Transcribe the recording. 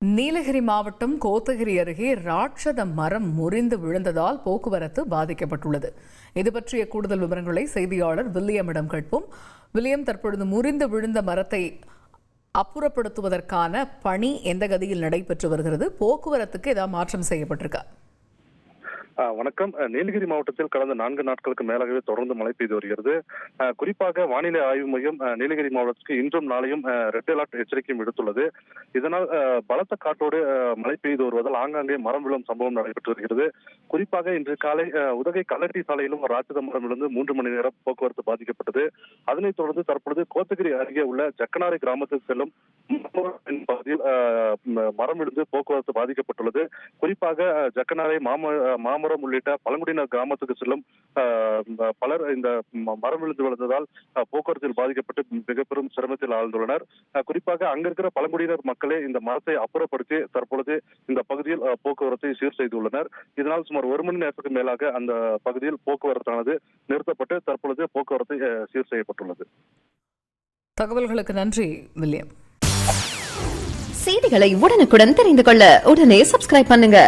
நீலகிரி மாவட்டம் கோத்தகிரி அருகே ராட்சத மரம் முறிந்து விழுந்ததால் போக்குவரத்து பாதிக்கப்பட்டுள்ளது. இது பற்றிய கூடுதல் விவரங்களை செய்தியாளர் வில்லியமிடம் கேட்போம். வில்லியம், தற்பொழுது முறிந்து விழுந்த மரத்தை அப்புறப்படுத்துவதற்கான பணி எந்த கதியில் நடைபெற்று வருகிறது? போக்குவரத்துக்கு ஏதாவது மாற்றம் செய்யப்பட்டிருக்கா? வணக்கம். நீலகிரி மாவட்டத்தில் கடந்த 4 நாட்களுக்கு மேலாகவே தொடர்ந்து மழை பெய்து வருகிறது. குறிப்பாக வானிலை ஆய்வு மையம் நீலகிரி மாவட்டத்திற்கு இன்றும் நாளையும் ரெட் அலர்ட் எச்சரிக்கையும் விடுத்துள்ளது. இதனால் பலத்த காற்றோடு மழை பெய்து வருவதால் ஆங்காங்கே மரம் விழும் சம்பவம் நடைபெற்று வருகிறது. குறிப்பாக இன்று காலை உதகை கல்லட்டி சாலையிலும் ராட்சத மரம் விழுந்து 3 மணி நேரம் போக்குவரத்து பாதிக்கப்பட்டது. அதனைத் தொடர்ந்து தற்பொழுது கோத்தகிரி அருகே உள்ள ஜக்கனாரை கிராமத்துக்கு செல்லும் பகுதியில் மரம் விழுந்து போக்குவரத்து பாதிக்கப்பட்டுள்ளது. குறிப்பாக ஜக்கனாரை மாமரம் உள்ளிட்ட பழங்குடியினர் கிராமத்துக்கு செல்லும் பலர் இந்த மரம் விழுந்து விழுந்ததால் போக்குவரத்தில் பாதிக்கப்பட்டு மிக பெரும் சிரமத்தில் ஆழ்ந்துள்ளனர். குறிப்பாக அங்க இருக்கிற பழங்குடியினர் மக்களே இந்த மரத்தை அப்புறப்படுத்தி தற்பொழுது இந்த பகுதியில் போக்குவரத்தை சீர் செய்துள்ளனர். இதனால் சுமார் 1 மணி நேரத்துக்கு மேலாக அந்த பகுதியில் போக்குவரத்தானது நிறுத்தப்பட்டு தற்பொழுது போக்குவரத்து சீர் செய்யப்பட்டுள்ளது. தகவல்களுக்கு நன்றி வில்லியம். செய்திகளை உடனுக்குடன் தெரிந்து கொள்ள உடனே சப்ஸ்கிரைப் பண்ணுங்க.